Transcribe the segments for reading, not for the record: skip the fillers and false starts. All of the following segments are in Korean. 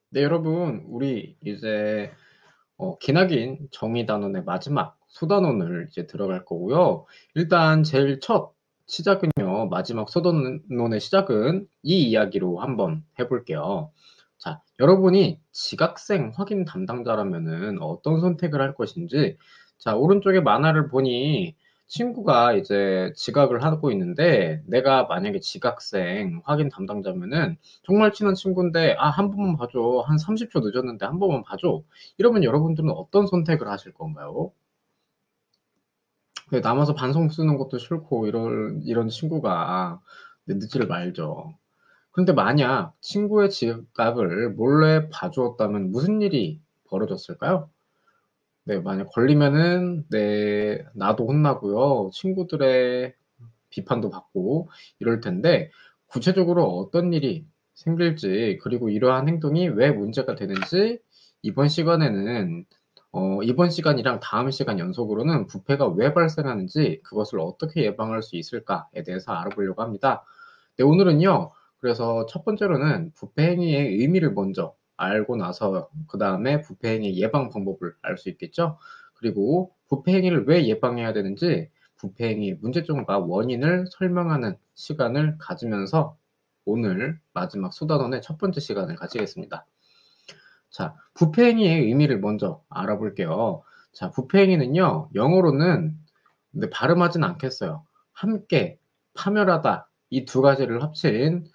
네, 여러분, 우리 이제 기나긴 정의단원의 마지막 소단원을 이제 들어갈 거고요. 일단 제일 첫 시작은요, 마지막 소단원의 시작은 이 이야기로 한번 해볼게요. 자, 여러분이 지각생 확인 담당자라면은 어떤 선택을 할 것인지, 자, 오른쪽에 만화를 보니 친구가 이제 지각을 하고 있는데, 내가 만약에 지각생 확인 담당자면은 정말 친한 친구인데, 한 번만 봐줘. 한 30초 늦었는데 한 번만 봐줘. 이러면 여러분들은 어떤 선택을 하실 건가요? 남아서 반성 쓰는 것도 싫고 이런 친구가 늦지를 말죠. 그런데 만약 친구의 지각을 몰래 봐주었다면 무슨 일이 벌어졌을까요? 네, 만약 걸리면은 나도 혼나고요. 친구들의 비판도 받고 이럴 텐데 구체적으로 어떤 일이 생길지 그리고 이러한 행동이 왜 문제가 되는지 이번 시간에는 이번 시간이랑 다음 시간 연속으로는 부패가 왜 발생하는지 그것을 어떻게 예방할 수 있을까에 대해서 알아보려고 합니다. 네, 오늘은요. 그래서 첫 번째로는 부패 행위의 의미를 먼저 알고 나서 그 다음에 부패 행위 예방 방법을 알 수 있겠죠. 그리고 부패 행위를 왜 예방해야 되는지 부패 행위의 문제점과 원인을 설명하는 시간을 가지면서 오늘 마지막 수단원의 첫 번째 시간을 가지겠습니다. 자, 부패 행위의 의미를 먼저 알아볼게요. 자, 부패 행위는요, 영어로는 근데 발음하진 않겠어요. 함께, 파멸하다, 이 두 가지를 합친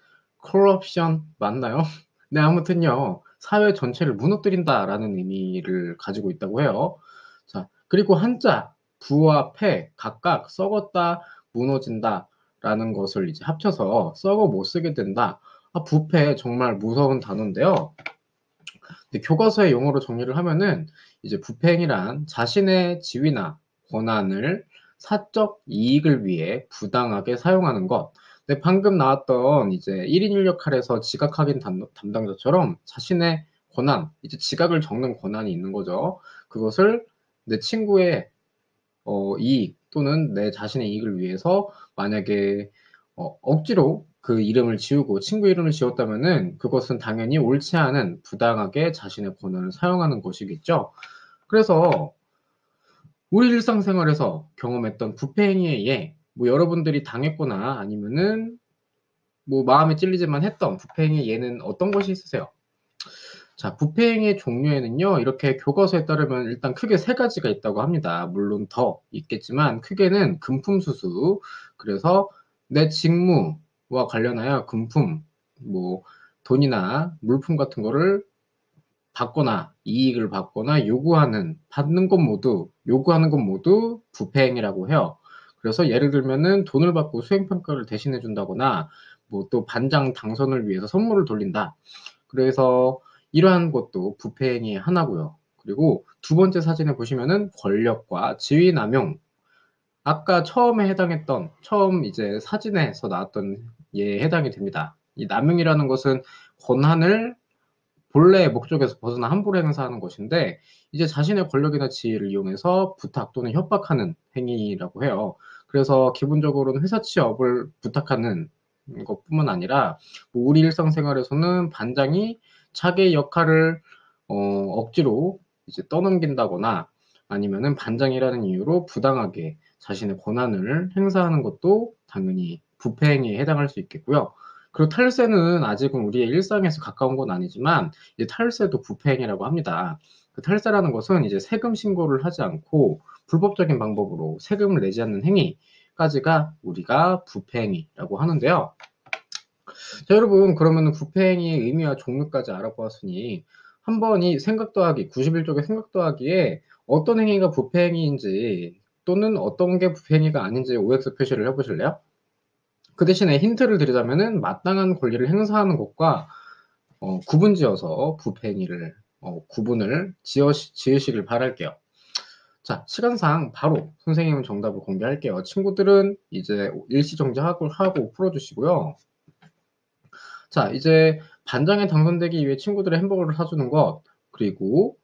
corruption 맞나요? 네, 아무튼요, 사회 전체를 무너뜨린다라는 의미를 가지고 있다고 해요. 자, 그리고 한자, 부와 패, 각각 썩었다, 무너진다라는 것을 이제 합쳐서 썩어 못 쓰게 된다. 부패 정말 무서운 단어인데요. 교과서의 용어로 정리를 하면은 이제 부패행위란 자신의 지위나 권한을 사적 이익을 위해 부당하게 사용하는 것. 근데 방금 나왔던 이제 1인 1역할에서 지각 확인 담당자처럼 자신의 권한, 이제 지각을 적는 권한이 있는 거죠. 그것을 내 친구의 이익 또는 내 자신의 이익을 위해서 만약에 억지로 그 이름을 지우고 친구 이름을 지웠다면은 그것은 당연히 옳지 않은 부당하게 자신의 권한을 사용하는 것이겠죠. 그래서 우리 일상생활에서 경험했던 부패 행위에 의해 뭐 여러분들이 당했거나 아니면은 뭐 마음에 찔리지만 했던 부패 행위의 예는 어떤 것이 있으세요? 자, 부패행위의 종류에는요, 이렇게 교과서에 따르면 일단 크게 세 가지가 있다고 합니다. 물론 더 있겠지만, 크게는 금품수수, 그래서 내 직무와 관련하여 금품, 뭐, 돈이나 물품 같은 거를 받거나, 이익을 받거나, 요구하는 것 모두 부패행위라고 해요. 그래서 예를 들면은 돈을 받고 수행평가를 대신해 준다거나, 뭐 또 반장 당선을 위해서 선물을 돌린다. 그래서 이러한 것도 부패 행위의 하나고요. 그리고 두 번째 사진에 보시면은 권력과 지위 남용. 아까 처음 이제 사진에서 나왔던 예에 해당이 됩니다. 이 남용이라는 것은 권한을 본래의 목적에서 벗어나 함부로 행사하는 것인데 이제 자신의 권력이나 지위를 이용해서 부탁 또는 협박하는 행위라고 해요. 그래서 기본적으로는 회사 취업을 부탁하는 것뿐만 아니라 뭐 우리 일상생활에서는 반장이 자기의 역할을 억지로 이제 떠넘긴다거나 아니면은 반장이라는 이유로 부당하게 자신의 권한을 행사하는 것도 당연히 부패 행위에 해당할 수 있겠고요. 그리고 탈세는 아직은 우리의 일상에서 가까운 건 아니지만 이제 탈세도 부패행위라고 합니다. 그 탈세라는 것은 이제 세금 신고를 하지 않고 불법적인 방법으로 세금을 내지 않는 행위까지가 우리가 부패행위라고 하는데요. 자, 여러분, 그러면 부패행위의 의미와 종류까지 알아보았으니 한번 이 생각 더하기, 91쪽의 생각 더하기에 어떤 행위가 부패행위인지 또는 어떤 게 부패행위가 아닌지 OX 표시를 해보실래요? 그 대신에 힌트를 드리자면은 마땅한 권리를 행사하는 것과 구분지어서 부패 행위를 구분을 지으시길 바랄게요. 자, 시간상 바로 선생님은 정답을 공개할게요. 친구들은 이제 일시정지하고 풀어주시고요. 자, 이제 반장에 당선되기 위해 친구들의 햄버거를 사주는 것, 그리고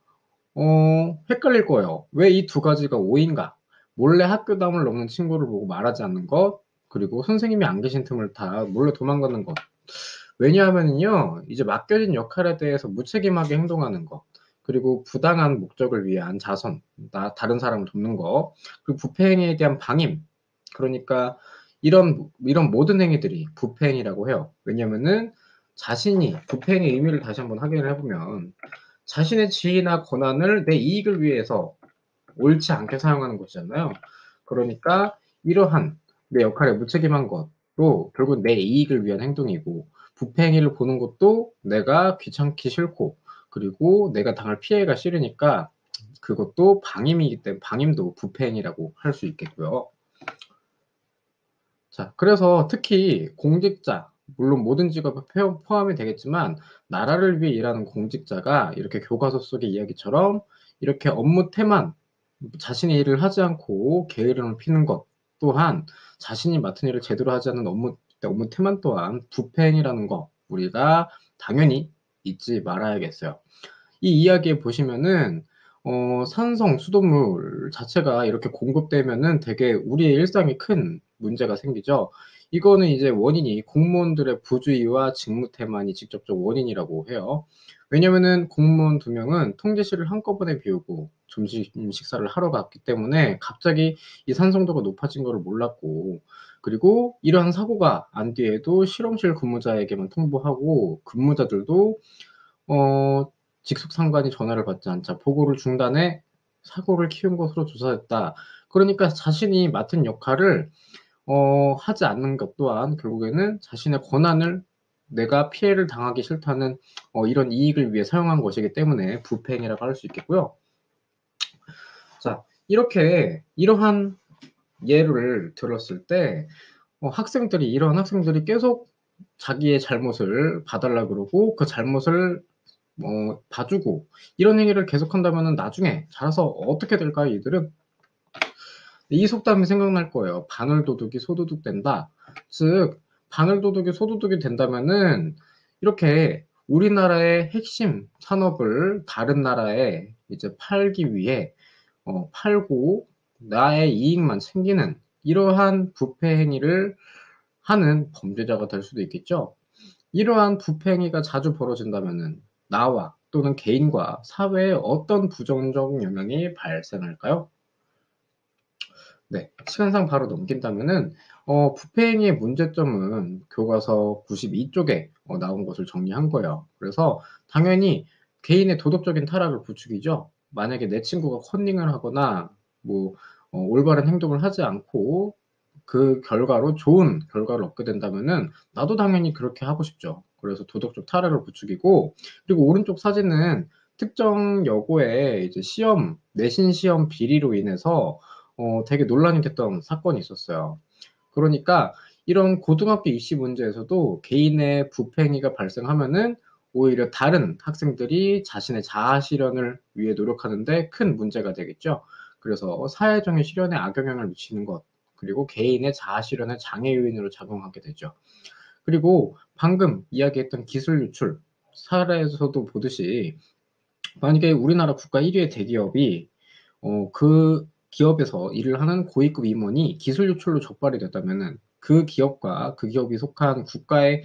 헷갈릴 거예요. 왜 이 두 가지가 O인가? 몰래 학교담을 넘는 친구를 보고 말하지 않는 것, 그리고 선생님이 안 계신 틈을 타 몰래 도망가는 것. 왜냐하면요, 이제 맡겨진 역할에 대해서 무책임하게 행동하는 것, 그리고 부당한 목적을 위한 자선, 다른 사람을 돕는 거, 그리고 부패 행위에 대한 방임. 그러니까 이런 모든 행위들이 부패 행위라고 해요. 왜냐면은 자신이 부패 행위의 의미를 다시 한번 확인을 해보면 자신의 지위나 권한을 내 이익을 위해서 옳지 않게 사용하는 것이잖아요. 그러니까 이러한 내 역할에 무책임한 것도 결국 내 이익을 위한 행동이고, 부패 행위를 보는 것도 내가 귀찮기 싫고, 그리고 내가 당할 피해가 싫으니까 그것도 방임이기 때문에 방임도 부패 행위라고 할 수 있겠고요. 자, 그래서 특히 공직자, 물론 모든 직업에 포함이 되겠지만 나라를 위해 일하는 공직자가 이렇게 교과서 속의 이야기처럼 이렇게 업무 태만, 자신의 일을 하지 않고 게으름을 피는 것 또한, 자신이 맡은 일을 제대로 하지 않는 업무 태만 또한 부패 행위라는 거 우리가 당연히 잊지 말아야겠어요. 이 이야기에 보시면은 산성, 수돗물 자체가 이렇게 공급되면은 되게 우리의 일상에 큰 문제가 생기죠. 이거는 이제 원인이 공무원들의 부주의와 직무태만이 직접적 원인이라고 해요. 왜냐면은 공무원 2명은 통제실을 한꺼번에 비우고 점심 식사를 하러 갔기 때문에 갑자기 이 산성도가 높아진 거를 몰랐고, 그리고 이러한 사고가 안 뒤에도 실험실 근무자에게만 통보하고 근무자들도 어 직속 상관이 전화를 받지 않자 보고를 중단해 사고를 키운 것으로 조사됐다. 그러니까 자신이 맡은 역할을 하지 않는 것 또한 결국에는 자신의 권한을, 내가 피해를 당하기 싫다는 이런 이익을 위해 사용한 것이기 때문에 부패행위라고 할 수 있겠고요. 자, 이러한 예를 들었을 때 이런 학생들이 계속 자기의 잘못을 봐달라 그러고 그 잘못을 봐주고 이런 행위를 계속한다면은 나중에 자라서 어떻게 될까요, 이들은? 이 속담이 생각날 거예요. 바늘도둑이 소도둑 된다. 즉, 바늘도둑이 소도둑이 된다면은 이렇게 우리나라의 핵심 산업을 다른 나라에 이제 팔기 위해 팔고 나의 이익만 챙기는 이러한 부패 행위를 하는 범죄자가 될 수도 있겠죠. 이러한 부패 행위가 자주 벌어진다면은 나와 또는 개인과 사회에 어떤 부정적 영향이 발생할까요? 네, 시간상 바로 넘긴다면은 부패 행위의 문제점은 교과서 92쪽에 나온 것을 정리한 거예요. 그래서 당연히 개인의 도덕적인 타락을 부추기죠. 만약에 내 친구가 컨닝을 하거나 뭐 올바른 행동을 하지 않고 그 결과로 좋은 결과를 얻게 된다면은 나도 당연히 그렇게 하고 싶죠. 그래서 도덕적 타락을 부추기고, 그리고 오른쪽 사진은 특정 여고의 이제 내신 시험 비리로 인해서 되게 논란이 됐던 사건이 있었어요. 그러니까 이런 고등학교 입시 문제에서도 개인의 부패 행위가 발생하면은 오히려 다른 학생들이 자신의 자아 실현을 위해 노력하는데 큰 문제가 되겠죠. 그래서 사회적인 실현에 악영향을 미치는 것, 그리고 개인의 자아 실현의 장애 요인으로 작용하게 되죠. 그리고 방금 이야기했던 기술 유출 사례에서도 보듯이, 만약에 우리나라 국가 1위의 대기업이 그 기업에서 일을 하는 고위급 임원이 기술 유출로 적발이 됐다면은 그 기업과 그 기업이 속한 국가의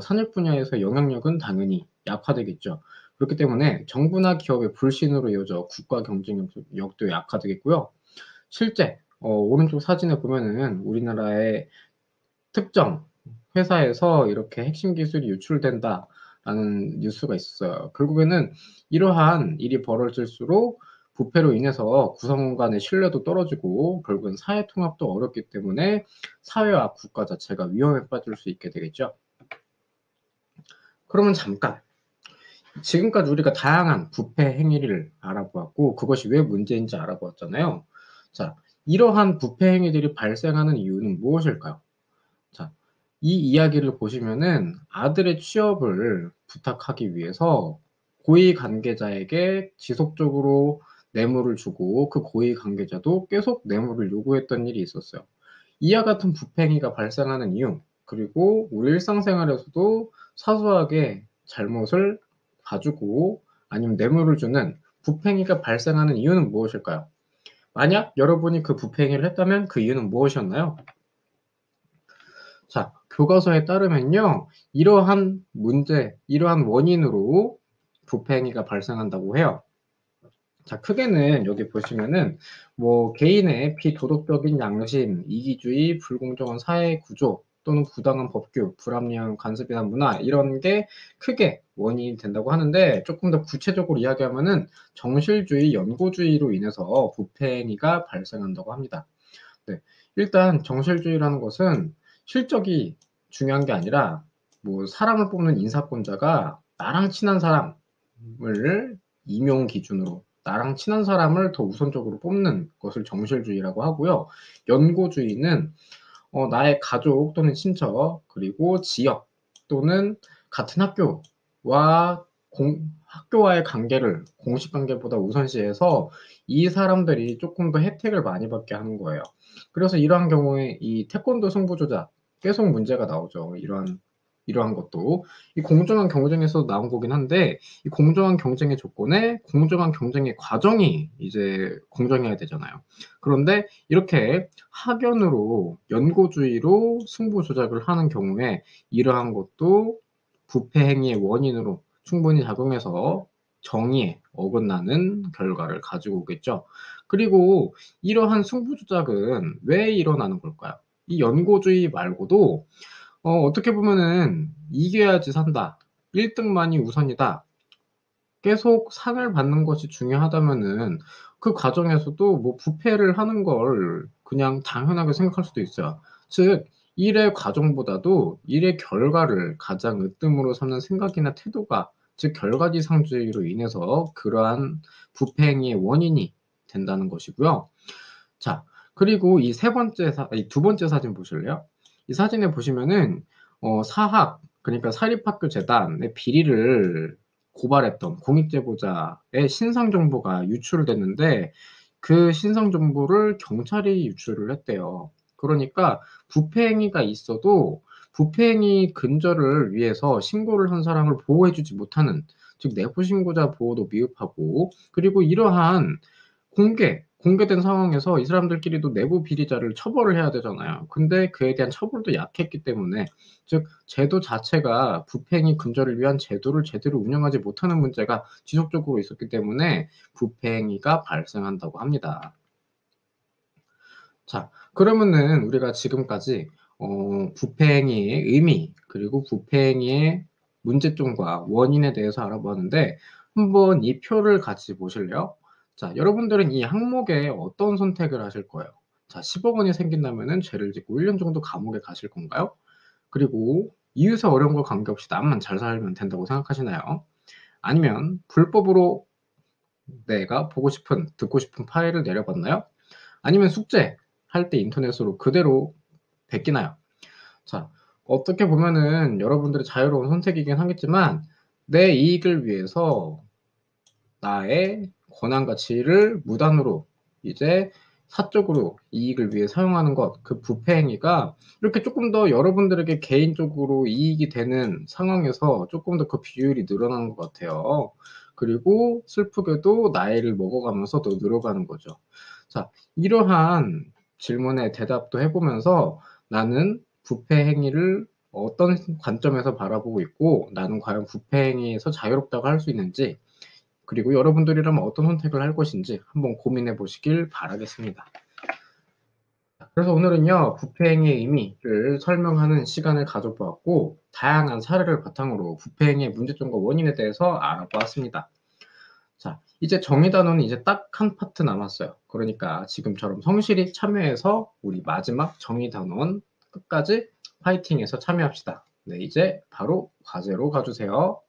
산업 분야에서 영향력은 당연히 약화되겠죠. 그렇기 때문에 정부나 기업의 불신으로 이어져 국가 경쟁력도 약화되겠고요. 실제 오른쪽 사진에 보면은 우리나라의 특정 회사에서 이렇게 핵심 기술이 유출된다라는 뉴스가 있었어요. 결국에는 이러한 일이 벌어질수록 부패로 인해서 구성원 간의 신뢰도 떨어지고 결국은 사회 통합도 어렵기 때문에 사회와 국가 자체가 위험에 빠질 수 있게 되겠죠. 그러면 잠깐, 지금까지 우리가 다양한 부패 행위를 알아보았고 그것이 왜 문제인지 알아보았잖아요. 자, 이러한 부패 행위들이 발생하는 이유는 무엇일까요? 자, 이 이야기를 보시면은 아들의 취업을 부탁하기 위해서 고위 관계자에게 지속적으로 뇌물을 주고 그 고위 관계자도 계속 뇌물을 요구했던 일이 있었어요. 이와 같은 부패행위가 발생하는 이유, 그리고 우리 일상생활에서도 사소하게 잘못을 봐주고 아니면 뇌물을 주는 부패행위가 발생하는 이유는 무엇일까요? 만약 여러분이 그 부패행위를 했다면 그 이유는 무엇이었나요? 자, 교과서에 따르면요, 이러한 문제, 이러한 원인으로 부패 행위가 발생한다고 해요. 자, 크게는 여기 보시면은 뭐 개인의 비도덕적인 양심, 이기주의, 불공정한 사회 구조 또는 부당한 법규, 불합리한 관습이나 문화 이런 게 크게 원인이 된다고 하는데, 조금 더 구체적으로 이야기하면은 정실주의, 연고주의로 인해서 부패 행위가 발생한다고 합니다. 네, 일단 정실주의라는 것은 실적이 중요한 게 아니라 뭐 사람을 뽑는 인사권자가 나랑 친한 사람을 임용 기준으로, 나랑 친한 사람을 더 우선적으로 뽑는 것을 정실주의라고 하고요. 연고주의는 나의 가족 또는 친척, 그리고 지역 또는 같은 학교와 학교와의 관계를 공식 관계보다 우선시해서 이 사람들이 조금 더 혜택을 많이 받게 하는 거예요. 그래서 이러한 경우에 이 태권도 승부 조작 계속 문제가 나오죠. 이러한 것도 이 공정한 경쟁에서 나온 거긴 한데, 이 공정한 경쟁의 조건에 공정한 경쟁의 과정이 이제 공정해야 되잖아요. 그런데 이렇게 학연으로 연고주의로 승부 조작을 하는 경우에 이러한 것도 부패 행위의 원인으로 충분히 작용해서 정의에 어긋나는 결과를 가지고 오겠죠. 그리고 이러한 승부 조작은 왜 일어나는 걸까요? 이 연고주의 말고도 어떻게 보면은 이겨야지 산다, 1등만이 우선이다, 계속 상을 받는 것이 중요하다면은 그 과정에서도 뭐 부패를 하는 걸 그냥 당연하게 생각할 수도 있어요. 즉, 일의 과정보다도 일의 결과를 가장 으뜸으로 삼는 생각이나 태도가, 즉 결과지상주의로 인해서 그러한 부패 행위의 원인이 된다는 것이고요. 자, 그리고 이 두 번째 사진 보실래요? 이 사진에 보시면은 사학, 그러니까 사립학교 재단의 비리를 고발했던 공익제보자의 신상 정보가 유출됐는데, 그 신상 정보를 경찰이 유출을 했대요. 그러니까 부패 행위가 있어도 부패 행위 근절을 위해서 신고를 한 사람을 보호해주지 못하는, 즉 내부 신고자 보호도 미흡하고, 그리고 이러한 공개된 상황에서 이 사람들끼리도 내부 비리자를 처벌을 해야 되잖아요. 근데 그에 대한 처벌도 약했기 때문에, 즉 제도 자체가 부패행위 근절을 위한 제도를 제대로 운영하지 못하는 문제가 지속적으로 있었기 때문에 부패행위가 발생한다고 합니다. 자, 그러면은 우리가 지금까지 부패행위의 의미, 그리고 부패행위의 문제점과 원인에 대해서 알아보았는데, 한번 이 표를 같이 보실래요? 자, 여러분들은 이 항목에 어떤 선택을 하실 거예요? 자, 10억 원이 생긴다면은 죄를 짓고 1년 정도 감옥에 가실 건가요? 그리고 이웃의 어려움과 관계없이 나만 잘 살면 된다고 생각하시나요? 아니면 불법으로 내가 보고 싶은, 듣고 싶은 파일을 내려받나요? 아니면 숙제 할 때 인터넷으로 그대로 베끼나요? 자, 어떻게 보면은 여러분들의 자유로운 선택이긴 하겠지만, 내 이익을 위해서 나의 권한 가치를 무단으로 이제 사적으로 이익을 위해 사용하는 것, 그 부패 행위가 이렇게 조금 더 여러분들에게 개인적으로 이익이 되는 상황에서 조금 더 그 비율이 늘어나는 것 같아요. 그리고 슬프게도 나이를 먹어가면서 더 늘어가는 거죠. 자, 이러한 질문에 대답도 해보면서 나는 부패 행위를 어떤 관점에서 바라보고 있고, 나는 과연 부패 행위에서 자유롭다고 할 수 있는지, 그리고 여러분들이라면 어떤 선택을 할 것인지 한번 고민해 보시길 바라겠습니다. 그래서 오늘은요, 부패행위의 의미를 설명하는 시간을 가져보았고, 다양한 사례를 바탕으로 부패행위의 문제점과 원인에 대해서 알아보았습니다. 자, 이제 정의 단원은 이제 딱 한 파트 남았어요. 그러니까 지금처럼 성실히 참여해서 우리 마지막 정의 단원 끝까지 파이팅해서 참여합시다. 네, 이제 바로 과제로 가주세요.